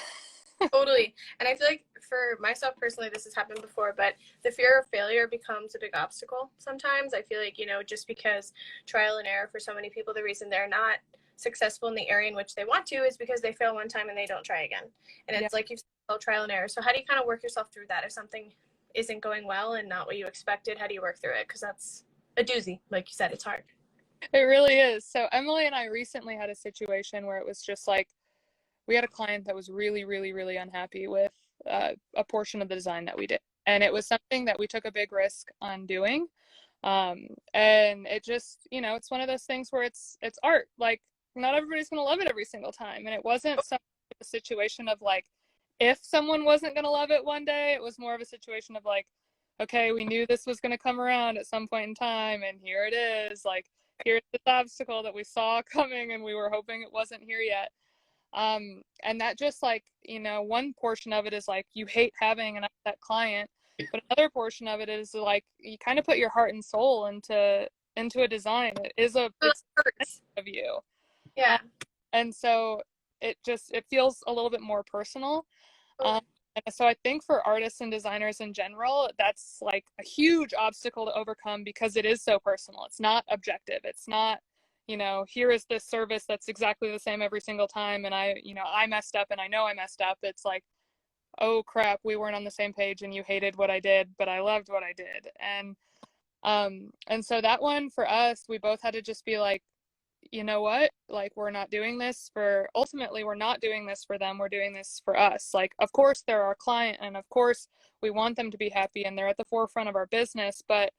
S1: Totally. And I feel like for myself personally, this has happened before, but the fear of failure becomes a big obstacle sometimes. I feel like, you know, just because trial and error for so many people, the reason they're not successful in the area in which they want to is because they fail one time and they don't try again. And it's like you've said, trial and error. So how do you kind of work yourself through that? If something isn't going well and not what you expected, how do you work through it? Because that's a doozy. Like you said, it's hard.
S2: It really is. So Emily and I recently had a situation where it was just like, we had a client that was really, really, really unhappy with a portion of the design that we did. And it was something that we took a big risk on doing. And it just, you know, it's one of those things where it's art. Like, not everybody's going to love it every single time. And it wasn't some situation of like if someone wasn't going to love it one day, it was more of a situation of like, okay, we knew this was going to come around at some point in time, and here it is. Like, here's this obstacle that we saw coming, and we were hoping it wasn't here yet. And that just like, you know, one portion of it is like you hate having an upset client, but another portion of it is like you kind of put your heart and soul into a design. It's of you.
S1: Yeah.
S2: And so it feels a little bit more personal. And so I think for artists and designers in general, that's like a huge obstacle to overcome because it is so personal. It's not objective. It's not, you know, here is this service that's exactly the same every single time. And I messed up and I know I messed up. It's like, oh crap, we weren't on the same page and you hated what I did, but I loved what I did. And so that one for us, we both had to just be like, you know what, like we're not doing this for them, we're doing this for us. Like, of course they're our client and of course we want them to be happy and they're at the forefront of our business, but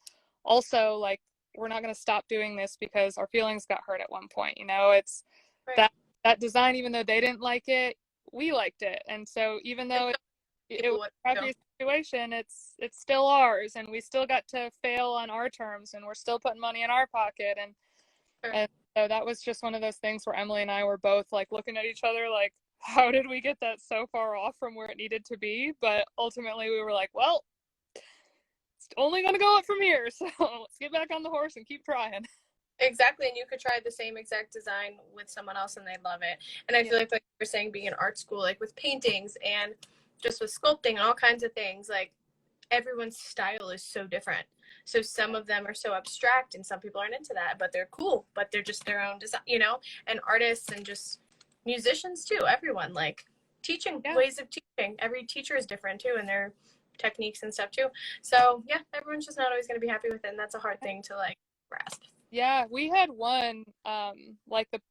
S2: also like we're not going to stop doing this because our feelings got hurt at one point. You know, it's right. that design, even though they didn't like it, we liked it. And so even though it was a crappy situation, it's still ours and we still got to fail on our terms and we're still putting money in our pocket. And so that was just one of those things where Emily and I were both like looking at each other like, how did we get that so far off from where it needed to be? But ultimately we were like, well, it's only going to go up from here. So let's get back on the horse and keep trying.
S1: Exactly. And you could try the same exact design with someone else and they'd love it. And I feel like you were saying, being in art school, like with paintings and just with sculpting and all kinds of things, like everyone's style is so different. So some of them are so abstract and some people aren't into that, but they're cool, but they're just their own design, you know, and artists and just musicians too, everyone, like teaching, ways of teaching. Every teacher is different too, and their techniques and stuff too. So yeah, everyone's just not always going to be happy with it. And that's a hard thing to like grasp.
S2: Yeah, we had one,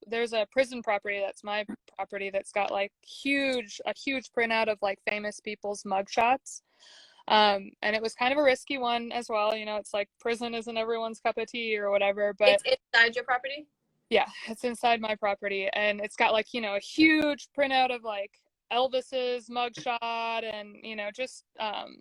S2: there's a prison property that's my property that's got like a huge printout of like famous people's mugshots. And it was kind of a risky one as well. You know, it's like prison isn't everyone's cup of tea or whatever, but
S1: it's inside your property?
S2: Yeah, it's inside my property. And it's got like, you know, a huge printout of like Elvis's mugshot and, you know, just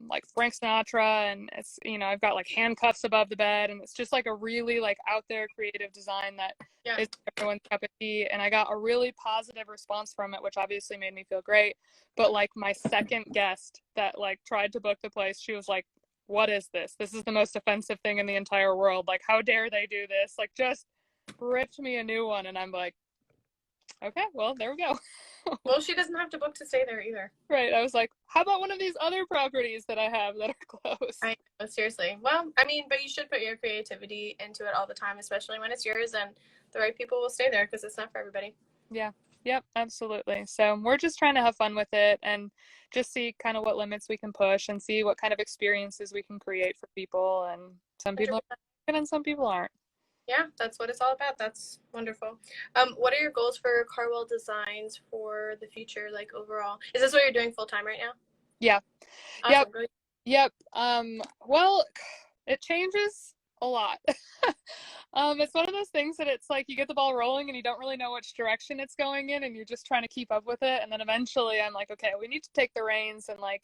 S2: like Frank Sinatra. And it's, you know, I've got like handcuffs above the bed and it's just like a really like out there creative design that is everyone's cup of tea. And I got a really positive response from it, which obviously made me feel great. But like my second guest that like tried to book the place, she was like, what is this? This is the most offensive thing in the entire world. Like, how dare they do this? Like, just ripped me a new one. And I'm like, okay, well, there we go.
S1: Well, she doesn't have to book to stay there either.
S2: Right. I was like, how about one of these other properties that I have that are close?
S1: I know, seriously. Well, I mean, but you should put your creativity into it all the time, especially when it's yours, and the right people will stay there because it's not for everybody.
S2: Yeah. Yep, absolutely. So we're just trying to have fun with it and just see kind of what limits we can push and see what kind of experiences we can create for people. And some people are good and some people aren't.
S1: Yeah, that's what it's all about. That's wonderful. What are your goals for KarWell Designs for the future, like overall? Is this what you're doing full time right now?
S2: Yeah.
S1: Awesome.
S2: Yep. Well, it changes a lot. It's one of those things that it's like you get the ball rolling and you don't really know which direction it's going in and you're just trying to keep up with it. And then eventually I'm like, okay, we need to take the reins and like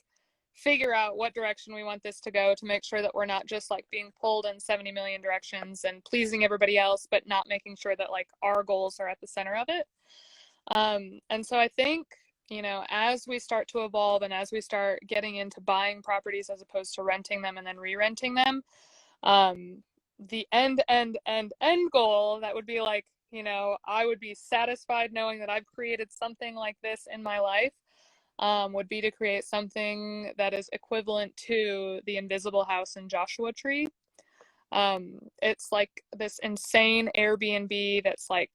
S2: figure out what direction we want this to go to make sure that we're not just like being pulled in 70 million directions and pleasing everybody else, but not making sure that like our goals are at the center of it. And so I think, you know, as we start to evolve and as we start getting into buying properties as opposed to renting them and then re-renting them, the end goal that would be like, you know, I would be satisfied knowing that I've created something like this in my life, would be to create something that is equivalent to the Invisible House in Joshua Tree. It's like this insane Airbnb that's like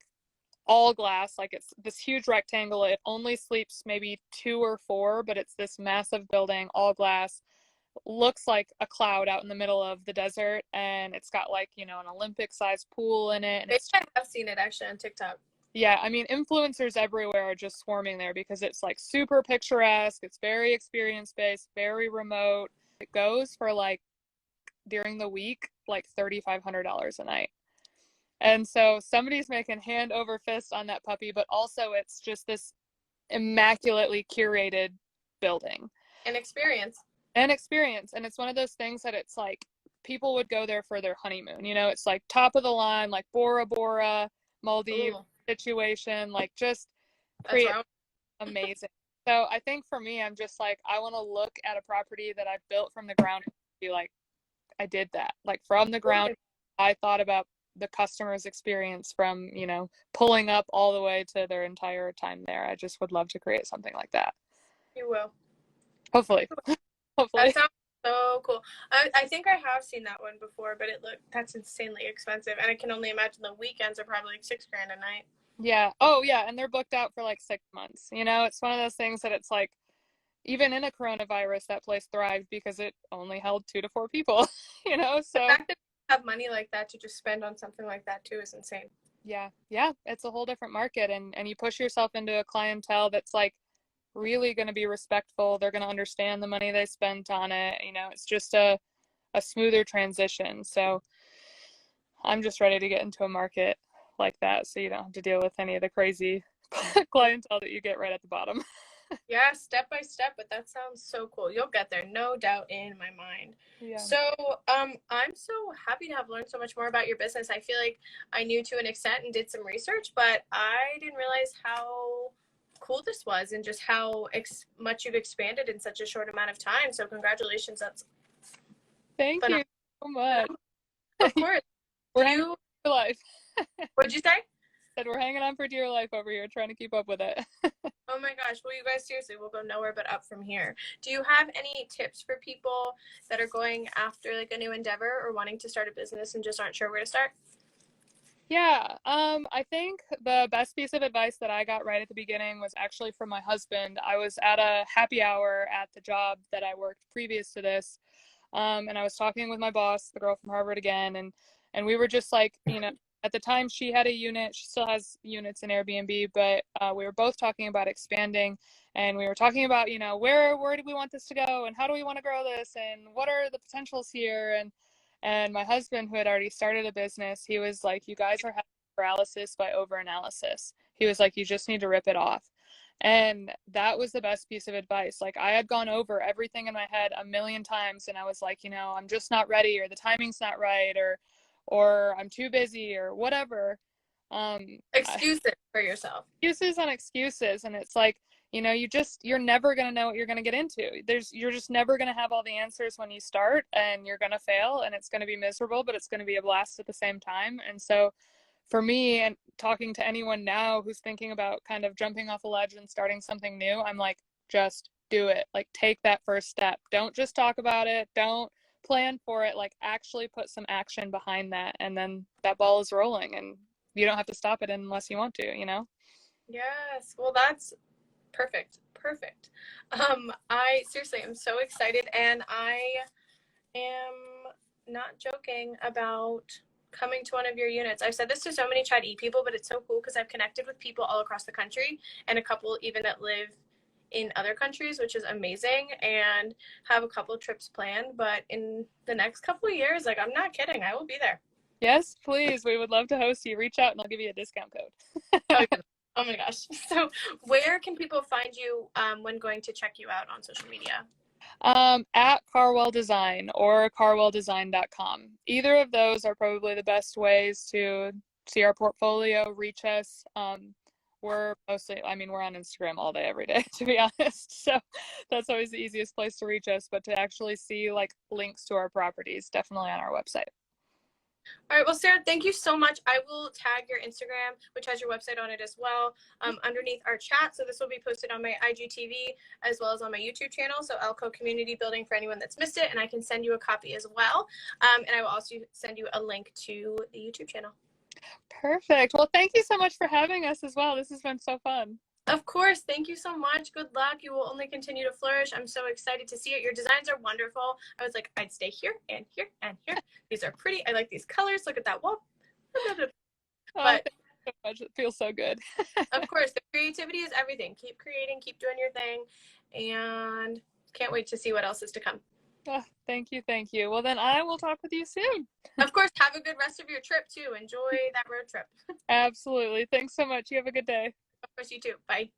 S2: all glass, like it's this huge rectangle. It only sleeps maybe 2 or 4, but it's this massive building, all glass. Looks like a cloud out in the middle of the desert, and it's got like, you know, an Olympic-sized pool in it. And
S1: I've seen it actually on TikTok.
S2: Yeah, I mean, influencers everywhere are just swarming there because it's like super picturesque. It's very experience-based, very remote. It goes for like during the week, like $3,500 a night. And so somebody's making hand over fist on that puppy, but also it's just this immaculately curated building.
S1: And experience.
S2: And experience. And it's one of those things that it's like people would go there for their honeymoon. You know, it's like top of the line, like Bora Bora, Maldives situation, like just create amazing. So I think for me, I'm just like, I want to look at a property that I've built from the ground and be like, I did that. Like from the ground, I thought about the customer's experience from, you know, pulling up all the way to their entire time there. I just would love to create something like that.
S1: You will.
S2: Hopefully. Hopefully.
S1: That sounds so cool. I think I have seen that one before, but that's insanely expensive. And I can only imagine the weekends are probably like $6,000 a night.
S2: Yeah. Oh, yeah. And they're booked out for like 6 months. You know, it's one of those things that it's like, even in a coronavirus, that place thrived because it only held 2 to 4 people, you know? So
S1: the fact that you have money like that to just spend on something like that too is insane.
S2: Yeah. Yeah. It's a whole different market. And you push yourself into a clientele that's like really going to be respectful. They're going to understand the money they spent on it. You know, it's just a smoother transition. So I'm just ready to get into a market like that so you don't have to deal with any of the crazy clientele that you get right at the bottom.
S1: Yeah, step by step, but that sounds so cool. You'll get there, no doubt in my mind.
S2: Yeah.
S1: So I'm so happy to have learned so much more about your business. I feel like I knew to an extent and did some research, but I didn't realize how cool this was and just how much you've expanded in such a short amount of time. So congratulations. That's
S2: Thank you so much.
S1: Of course.
S2: We're hanging on for dear life.
S1: What'd you say?
S2: Said we're hanging on for dear life over here, trying to keep up with it.
S1: Oh my gosh. Well, you guys, seriously, we'll go nowhere but up from here. Do you have any tips for people that are going after like a new endeavor or wanting to start a business and just aren't sure where to start?
S2: Yeah, I think the best piece of advice that I got right at the beginning was actually from my husband. I was at a happy hour at the job that I worked previous to this, and I was talking with my boss, the girl from Harvard again, and we were just like, you know, at the time she had a unit, she still has units in Airbnb, but we were both talking about expanding, and we were talking about, you know, where do we want this to go, and how do we want to grow this, and what are the potentials here, and my husband, who had already started a business, he was like, you guys are having paralysis by overanalysis. He was like, you just need to rip it off. And that was the best piece of advice. Like I had gone over everything in my head a million times and I was like, you know, I'm just not ready, or the timing's not right, or I'm too busy, or whatever.
S1: Excuses for yourself.
S2: Excuses on excuses. And it's like, you know, you're never going to know what you're going to get into. You're just never going to have all the answers when you start, and you're going to fail, and it's going to be miserable, but it's going to be a blast at the same time. And so for me, and talking to anyone now who's thinking about kind of jumping off a ledge and starting something new, I'm like, just do it. Like take that first step. Don't just talk about it. Don't plan for it. Like actually put some action behind that. And then that ball is rolling, and you don't have to stop it unless you want to, you know?
S1: Yes. Well, that's perfect. I seriously am so excited, and I am not joking about coming to one of your units. I've said this to so many Chat E people, but it's so cool because I've connected with people all across the country, and a couple even that live in other countries, which is amazing, and have a couple of trips planned. But in the next couple of years, like I'm not kidding, I will be there.
S2: Yes, please. We would love to host you. Reach out and I'll give you a discount code.
S1: Oh my gosh. So where can people find you when going to check you out on social media?
S2: At KarWell Design or KarWellDesign.com. Either of those are probably the best ways to see our portfolio, reach us. We're mostly, I mean, we're on Instagram all day, every day, to be honest. So that's always the easiest place to reach us. But to actually see like links to our properties, definitely on our website.
S1: All right. Well, Sarah, thank you so much. I will tag your Instagram, which has your website on it as well, underneath our chat. So this will be posted on my IGTV as well as on my YouTube channel. So Elko Community Building for anyone that's missed it. And I can send you a copy as well. And I will also send you a link to the YouTube channel.
S2: Perfect. Well, thank you so much for having us as well. This has been so fun.
S1: Of course. Thank you so much. Good luck. You will only continue to flourish. I'm so excited to see it. Your designs are wonderful. I was like, I'd stay here and here and here. These are pretty. I like these colors. Look at that wall.
S2: But thank you so much. It feels so good.
S1: Of course, the creativity is everything. Keep creating, keep doing your thing, and can't wait to see what else is to come.
S2: Oh, thank you. Thank you. Well, then I will talk with you soon.
S1: Of course, have a good rest of your trip too. Enjoy that road trip.
S2: Absolutely. Thanks so much. You have a good day.
S1: Of course, you too. Bye.